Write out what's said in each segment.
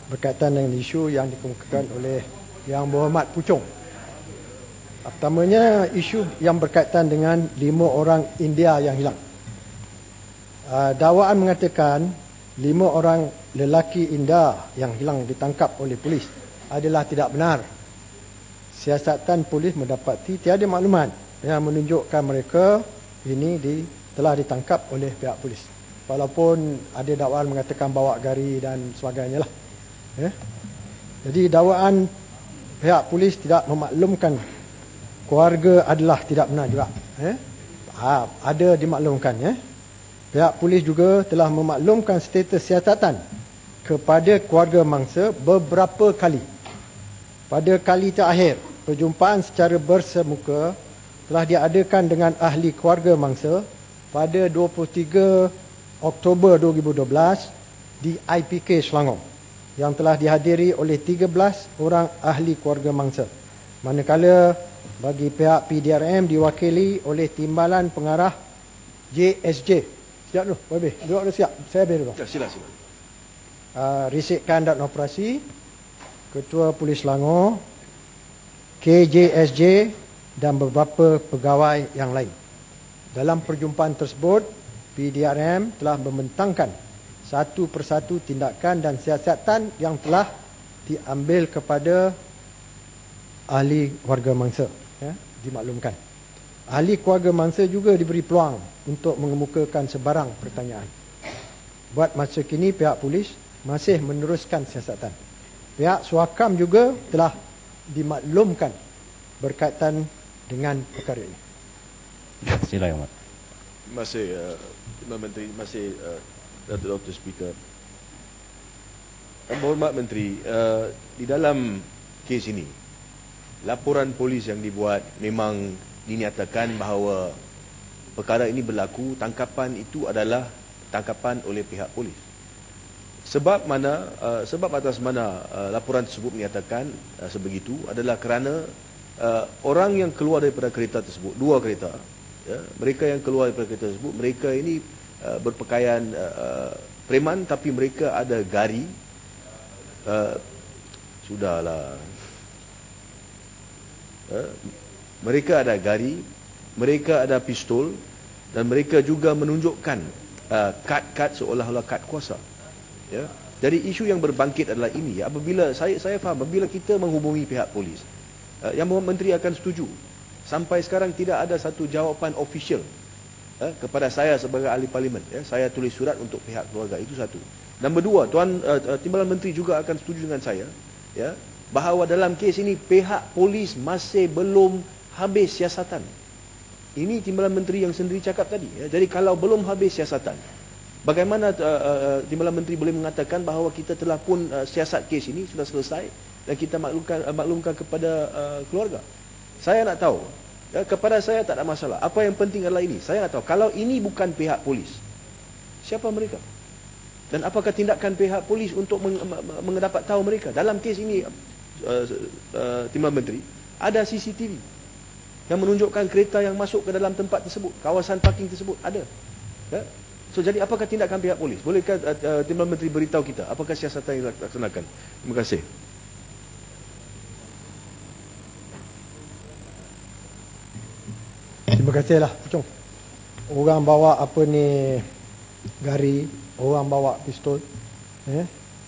berkaitan dengan isu yang dikemukakan oleh Yang Berhormat Puchong. Pertamanya, isu yang berkaitan dengan 5 orang India yang hilang. Dakwaan mengatakan 5 orang lelaki India yang hilang ditangkap oleh polis adalah tidak benar. Siasatan polis mendapati tiada maklumat yang menunjukkan mereka ini telah ditangkap oleh pihak polis. Walaupun ada dakwaan mengatakan bawa gari dan sebagainya lah. Jadi dakwaan pihak polis tidak memaklumkan keluarga adalah tidak benar juga. Ada dimaklumkan. Pihak polis juga telah memaklumkan status siasatan kepada keluarga mangsa beberapa kali. Pada kali terakhir, perjumpaan secara bersemuka telah diadakan dengan ahli keluarga mangsa pada 23 Oktober 2012 di IPK Selangor yang telah dihadiri oleh 13 orang ahli keluarga mangsa. Manakala bagi pihak PDRM diwakili oleh Timbalan Pengarah JSJ. Siap dulu, Babe. Duduk dah siap. Saya habis dulu. Sila. Risikan dan operasi Ketua Polis Selangor, KJSJ dan beberapa pegawai yang lain. Dalam perjumpaan tersebut, PDRM telah membentangkan satu persatu tindakan dan siasatan yang telah diambil kepada ahli keluarga mangsa. Dimaklumkan. Ahli keluarga mangsa juga diberi peluang untuk mengemukakan sebarang pertanyaan. Buat masa kini, pihak polis masih meneruskan siasatan. Pihak Suakam juga telah dimaklumkan berkaitan dengan perkara ini. Sila, Yang Berhormat. Terima kasih, Menteri. Terima kasih, Dr. Speaker. Yang Berhormat Menteri, di dalam kes ini, laporan polis yang dibuat memang dinyatakan bahawa perkara ini berlaku, tangkapan itu adalah tangkapan oleh pihak polis. Sebab atas mana laporan tersebut menyatakan sebegitu adalah kerana orang yang keluar daripada kereta tersebut, 2 kereta, mereka yang keluar daripada kereta tersebut, mereka ini berpakaian preman tapi mereka ada gari. Mereka ada gari, mereka ada pistol dan mereka juga menunjukkan kad seolah-olah kad kuasa. Jadi isu yang berbangkit adalah ini. Apabila saya faham, apabila kita menghubungi pihak polis, Yang Berhormat Menteri akan setuju. Sampai sekarang tidak ada satu jawapan official kepada saya sebagai ahli parlimen. Saya tulis surat untuk pihak keluarga, itu satu. Nombor 2, Timbalan Menteri juga akan setuju dengan saya, bahawa dalam kes ini pihak polis masih belum habis siasatan. Ini Timbalan Menteri yang sendiri cakap tadi. Jadi kalau belum habis siasatan, bagaimana Timbalan Menteri boleh mengatakan bahawa kita telah pun siasat kes ini sudah selesai dan kita maklumkan kepada keluarga? Saya nak tahu. Kepada saya tak ada masalah. Apa yang penting adalah ini. Saya nak tahu, kalau ini bukan pihak polis, siapa mereka? Dan apakah tindakan pihak polis untuk mendapat tahu mereka? Dalam kes ini, Timbalan Menteri, ada CCTV yang menunjukkan kereta yang masuk ke dalam tempat tersebut, kawasan parking tersebut ada. So, jadi apakah tindakan pihak polis? Bolehkah Timbalan Menteri beritahu kita apakah siasatan yang dilaksanakan? Terima kasih. Terima kasihlah, Puchong. Orang bawa gari, orang bawa pistol,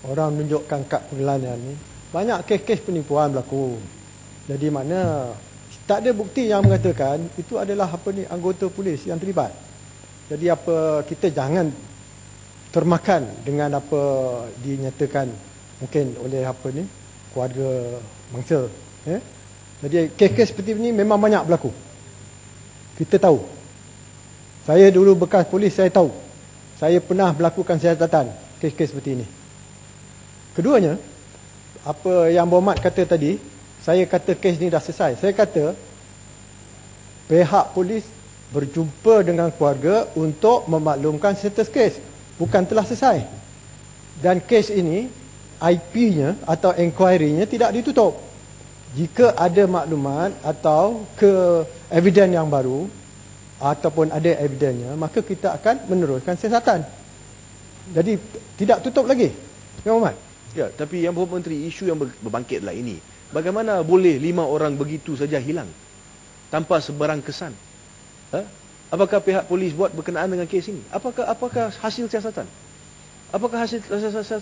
orang menunjukkan kad perjalanan ni. Banyak kes-kes penipuan berlaku. Jadi makna tak ada bukti yang mengatakan itu adalah anggota polis yang terlibat. Jadi kita jangan termakan dengan apa dinyatakan mungkin oleh keluarga mangsa. Jadi kes-kes seperti ini memang banyak berlaku. Kita tahu. Saya dulu bekas polis, saya tahu. Saya pernah melakukan siasatan kes-kes seperti ini. Keduanya, apa yang Berhormat kata tadi, saya kata kes ni dah selesai. Saya kata pihak polis berjumpa dengan keluarga untuk memaklumkan status kes. Bukan telah selesai. Dan kes ini, IP-nya atau inquiry-nya tidak ditutup. Jika ada maklumat atau evidence yang baru ataupun ada evidennya, maka kita akan meneruskan siasatan. Jadi tidak tutup lagi. Yang Berhormat, Ya, tapi yang berhormat Menteri, isu yang berbangkit adalah ini. Bagaimana boleh 5 orang begitu saja hilang tanpa sebarang kesan? Apakah pihak polis buat berkenaan dengan kes ini? Apakah hasil siasatan? Apakah hasil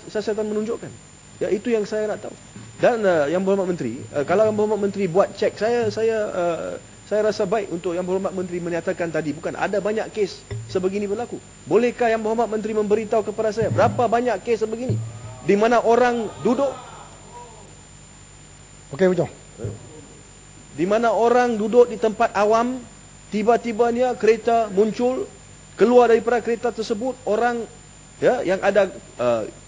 siasatan menunjukkan? Ya, itu yang saya nak tahu. Dan yang berhormat Menteri, kalau yang berhormat Menteri buat cek, saya rasa baik untuk yang berhormat Menteri menyatakan tadi, bukan ada banyak kes sebegini berlaku. Bolehkah yang berhormat Menteri memberitahu kepada saya berapa banyak kes sebegini di mana orang duduk? Okey, Bujang. Di mana orang duduk di tempat awam, tiba-tibanya kereta muncul, keluar daripada kereta tersebut orang ya yang ada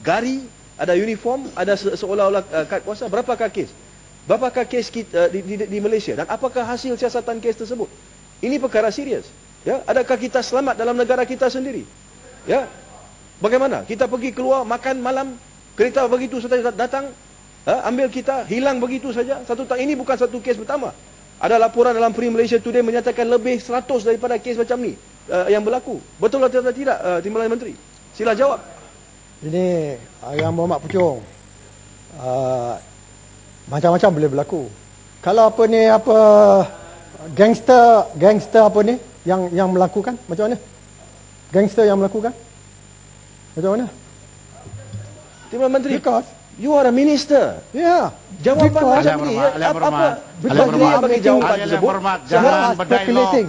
gari, ada uniform, ada seolah-olah kad kuasa. Berapakah kes? Berapakah kes di Malaysia, dan apakah hasil siasatan kes tersebut? Ini perkara serius. Ya, adakah kita selamat dalam negara kita sendiri? Ya. Bagaimana? Kita pergi keluar makan malam, kereta begitu saja datang, ambil kita, hilang begitu saja. Ini bukan satu kes pertama. Ada laporan dalam Free Malaysia Today menyatakan lebih 100 daripada kes macam ni yang berlaku. Betul atau tidak, Timbalan Menteri? Sila jawab. Ini yang berhormat Puchong, macam-macam boleh berlaku. Kalau gangster apa ni yang melakukan, macam mana? Gangster yang melakukan, macam mana? Timbalan Menteri, Because you are a minister. yeah, Jawapan macam ni, bagi jawapan tersebut. Jangan berdialog. speculating.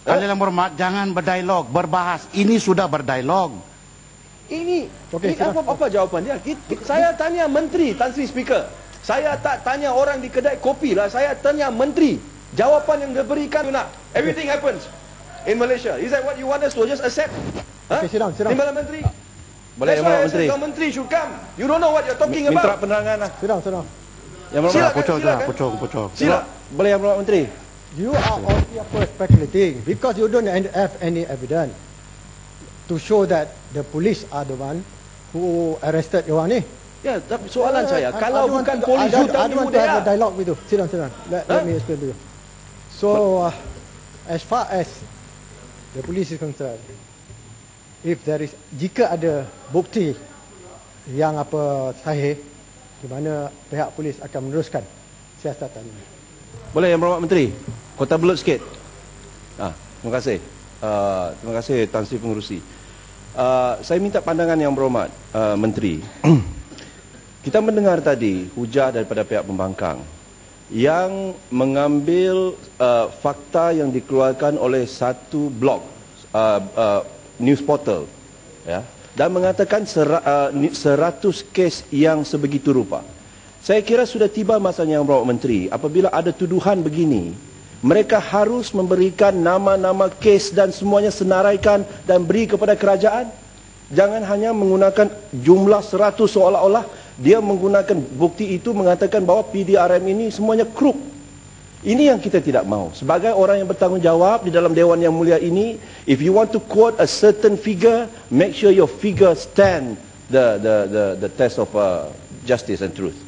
Kalian yang berhormat, jangan berdialog, berbahas. Ini sudah berdialog. Ini Okey, apa jawapan dia? Saya tanya Menteri, Tan Sri Speaker. Saya tak tanya orang di kedai kopi lah. Saya tanya Menteri. Jawapan yang diberikan, everything happens in Malaysia. Is that what you want us to just accept? Okey, sit down. Timbalan Menteri. Boleh, Yang Berhormat Menteri. The Menteri should come. You don't know what you're talking about. Minta penerangan lah. Sit down. Yang Berhormat. Puchong. Sila. Boleh Yang Berhormat Menteri. You are only speculating because you don't have any evidence to show that the police are the one who arrested you ni. Ya, tapi soalan saya, I kalau don't bukan want to- polis, you I tell don't me who want to they have a are. dialogue with you. Sit down. Let me explain to you. So, as far as the police is concerned, jika ada bukti yang sahih, di mana pihak polis akan meneruskan siasatan ini. Boleh Yang Berhormat Menteri. Kota Belud sikit. Terima kasih. Terima kasih Tan Sri Pengerusi. Saya minta pandangan Yang Berhormat Menteri. Kita mendengar tadi hujah daripada pihak pembangkang yang mengambil fakta yang dikeluarkan oleh satu blog news portal, ya, dan mengatakan 100 kes yang sebegitu rupa. Saya kira sudah tiba masanya Yang Berhormat Menteri, apabila ada tuduhan begini, mereka harus memberikan nama-nama kes dan semuanya senaraikan dan beri kepada kerajaan. Jangan hanya menggunakan jumlah 100 seolah-olah dia menggunakan bukti itu mengatakan bahawa PDRM ini semuanya kruk. Ini yang kita tidak mahu. Sebagai orang yang bertanggungjawab di dalam Dewan Yang Mulia ini, if you want to quote a certain figure, make sure your figure stand the test of justice and truth.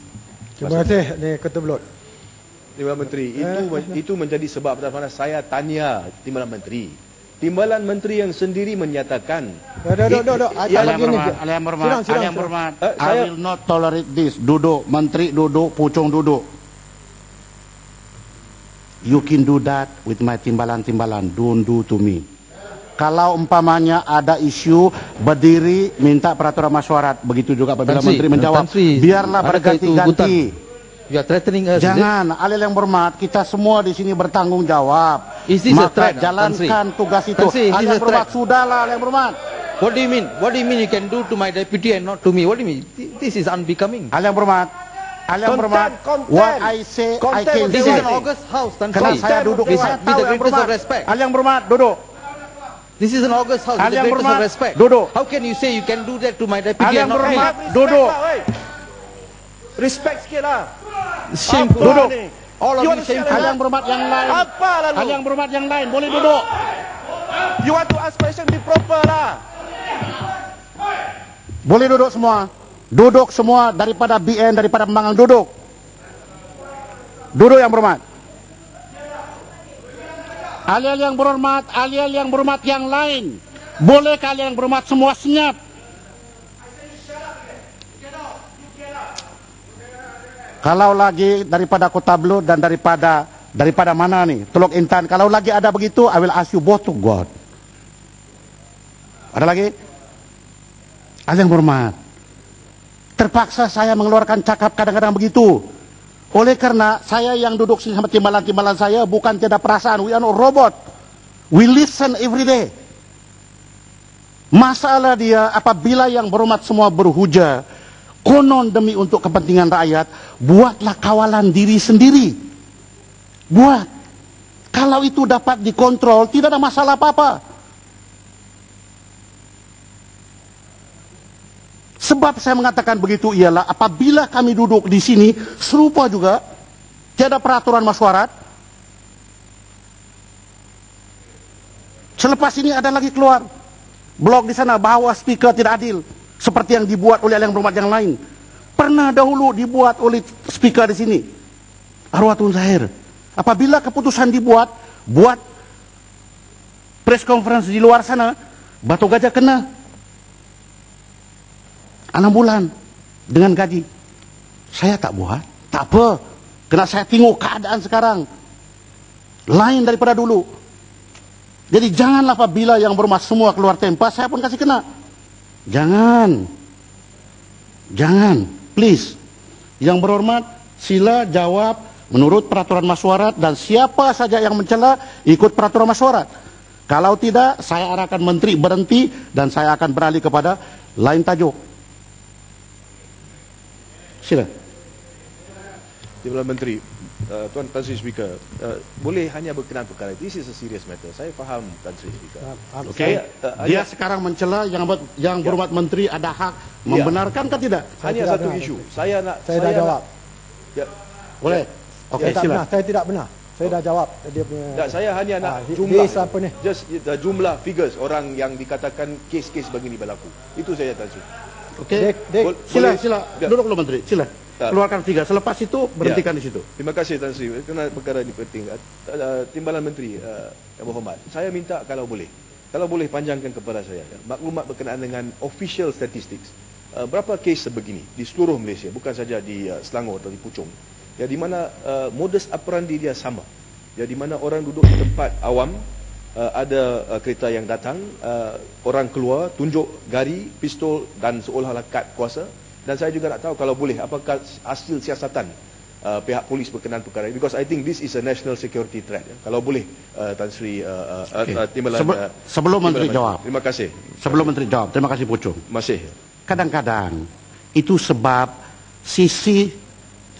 Terima kasih ni Ketua Belud. Timbalan Menteri, itu menjadi sebab mana saya tanya Timbalan Menteri. Timbalan Menteri yang sendiri menyatakan. Duduk. Yang Berhormat, I will not tolerate this. Duduk, Menteri duduk, Puchong duduk. You can do that with my timbalan. Don't do to me. Kalau umpamanya ada isu berdiri minta peraturan mesyuarat, begitu juga apabila Menteri menjawab, biarlah berganti-ganti. You are threatening us. Jangan, Alil Yang Berhormat, kita semua di sini bertanggung jawab. Is this a Maka threat, jalankan tugas itu. Tan Sri, is this Alil a Yang Berhormat, threat? sudahlah Alil Yang Berhormat. What do you mean? What do you mean you can do to my deputy and not to me? What do you mean? This is unbecoming. Alil Yang Berhormat, what I say, I can This do. is an August house, Tan Karena Sri. saya duduk di sana, With the greatest of respect. Alil Yang Berhormat, duduk. This is an August house. With Alil the Yang greatest of Berhormat, respect. duduk. How can you say you can do that to my deputy Alil and Yang not me? Berhormat, duduk. Respect sikit lah. Shameful. Duduk. All of You you want to shameful. Alil Yang Berhormat yang lain. Apa lalu? Alil Yang Berhormat yang lain, boleh duduk. You want to ask question, be proper lah. Boleh duduk semua. Duduk semua daripada BN, daripada pembangkang, duduk. Duduk Yang Berhormat. Alil Yang Berhormat yang lain. Boleh kalian Yang Berhormat semua senyap. Kalau lagi daripada Kota Belud dan daripada mana nih, Teluk Intan, kalau lagi ada begitu, I will ask you both to God. Ada lagi? Ahli yang berhormat, terpaksa saya mengeluarkan cakap kadang-kadang begitu. Oleh karena saya yang duduk sini sama timbalan-timbalan saya bukan tiada perasaan, we are not robot. We listen every day. Masalah dia apabila yang berhormat semua berhujah, konon demi untuk kepentingan rakyat, buatlah kawalan diri sendiri. Buat. Kalau itu dapat dikontrol, tidak ada masalah apa-apa. Sebab saya mengatakan begitu ialah apabila kami duduk di sini, serupa juga, tiada peraturan masyarakat. Selepas ini ada lagi keluar blog di sana bahwa speaker tidak adil, seperti yang dibuat oleh yang berhormat yang lain. Pernah dahulu dibuat oleh speaker di sini, Arwatun Zahir. Apabila keputusan dibuat, buat press conference di luar sana, Batu Gajah kena 6 bulan dengan gaji. Saya tak buat, tak apa. Kena saya tengok keadaan sekarang lain daripada dulu. Jadi janganlah apabila yang berhormat semua keluar tempat, saya pun kasih kena. Jangan. Jangan, please. Yang berhormat, sila jawab menurut peraturan masyarakat dan siapa saja yang mencela ikut peraturan masyarakat. Kalau tidak, saya arahkan menteri berhenti dan saya akan beralih kepada lain tajuk. Sila. Timbalan Menteri, Tuan Tan Sri Speaker, boleh hanya berkenaan perkara this is a serious matter. Saya faham Tan Sri Speaker. Okay. Dia sekarang mencela yang berhormat menteri ada hak membenarkan ke tidak? Hanya satu isu. Saya dah jawab. Ya. Boleh. Okey, sila. Saya tidak benar. Saya dah jawab dia punya. Tak, saya hanya nak jumlah. Just jumlah figures orang yang dikatakan kes-kes begini berlaku. Itu saja Tan Sri. Okey. Sila. Duduk dulu menteri. Sila. Keluarkan tiga. Selepas itu berhentikan di situ. Terima kasih Tan Sri. Kerana perkara ini penting. Timbalan Menteri yang berhormat, saya minta kalau boleh panjangkan kepada saya maklumat berkenaan dengan official statistics. Berapa kes sebegini di seluruh Malaysia, bukan saja di Selangor atau di Puchong. Ya, di mana modus operandi dia sama. Ya, di mana orang duduk di tempat awam, ada kereta yang datang, orang keluar tunjuk gari, pistol dan seolah-olah kad kuasa. Dan saya juga nak tahu kalau boleh apakah hasil siasatan pihak polis berkenaan perkara ini, because I think this is a national security threat. Kalau boleh Tan Sri Timbalan sebelum menteri jawab. Terima kasih. Sebelum menteri jawab, terima kasih Puchong. Masih. Kadang-kadang itu sebab sisi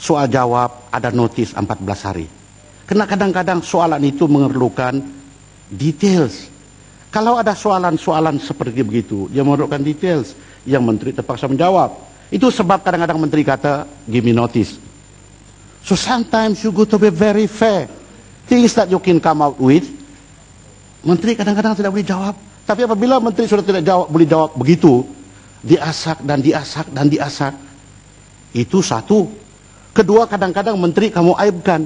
soal jawab ada notis 14 hari. Karena kadang-kadang soalan itu memerlukan details. Kalau ada soalan-soalan seperti begitu, dia memerlukan details yang menteri terpaksa menjawab. Itu sebab kadang-kadang menteri kata, give me notice. So sometimes you go to be very fair. Things that you can come out with, menteri kadang-kadang tidak boleh jawab. Tapi apabila menteri sudah tidak boleh jawab begitu, diasak dan diasak dan diasak. Itu satu. Kedua, kadang-kadang menteri kamu aibkan.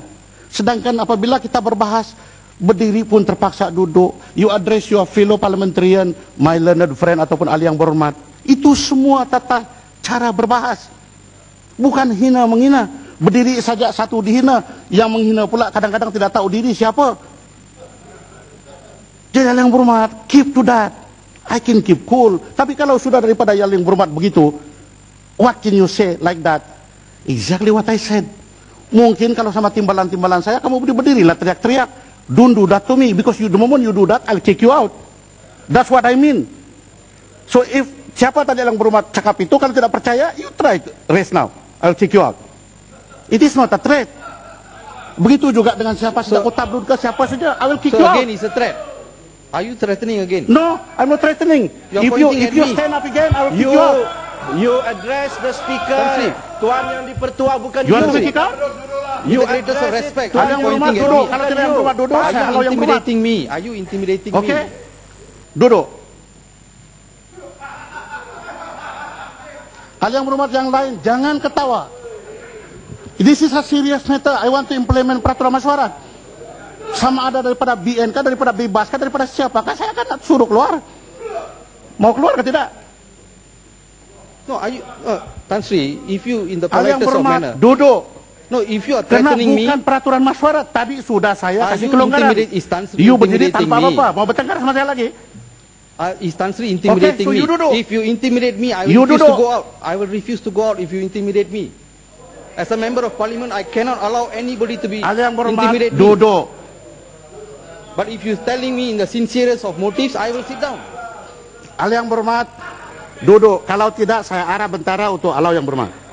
Sedangkan apabila kita berbahas, berdiri pun terpaksa duduk. You address your fellow parliamentarian, my learned friend ataupun ahli yang berhormat. Itu semua tata cara berbahas. Bukan hina menghina. Berdiri saja satu dihina, yang menghina pula kadang-kadang tidak tahu diri siapa. Jadi yang berhormat, keep to that. I can keep cool. Tapi kalau sudah daripada yang berhormat begitu, what can you say like that? Exactly what I said. Mungkin kalau sama timbalan-timbalan saya, kamu berdirilah teriak-teriak. Don't do that to me, because the moment you do that, I'll kick you out. That's what I mean. So if siapa tadi yang berhormat cakap itu, kalau tidak percaya, you try to raise now. I'll kick you out. It is not a threat. Begitu juga dengan siapa saja, Kota Belud ke siapa saja, I will kick you out. So again, it's a threat. Are you threatening again? No, I'm not threatening. If you stand up again, I will kick you out. You address the speaker. Tuan yang dipertua bukan you. You kick out? You greatest of respect. Tuan yang berhormat duduk. Kalau tidak yang berhormat duduk, are you intimidating me? Are you intimidating me? Okay. Duduk. Hal yang berhormat yang lain, jangan ketawa. This is a serious matter. I want to implement peraturan masyarakat. Sama ada daripada BN kah, daripada bebas kah, daripada siapa kah, saya akan suruh keluar. Mau keluar ke tidak? No, are you, Tan Sri, if you in the hal yang politest of berhormat, manner. duduk. No, if you are Karena threatening me, bukan peraturan masyarakat. Tadi sudah saya kasih you kelonggaran. intimidate Istan Sri You berdiri intimidating tanpa me. apa-apa. Mau bertengkar sama saya lagi? Istan Sri intimidating Okay, so me. you duduk. If you intimidate me, I You will refuse to duduk. go out. I will refuse to go out if you intimidate me. As a member of parliament, I cannot allow anybody to be Ahli yang berhormat, intimidate me. duduk. But if you telling me in the sincerest of motives, I will sit down. Ahli yang berhormat, duduk. Kalau tidak, saya arah bentara untuk ahli yang berhormat.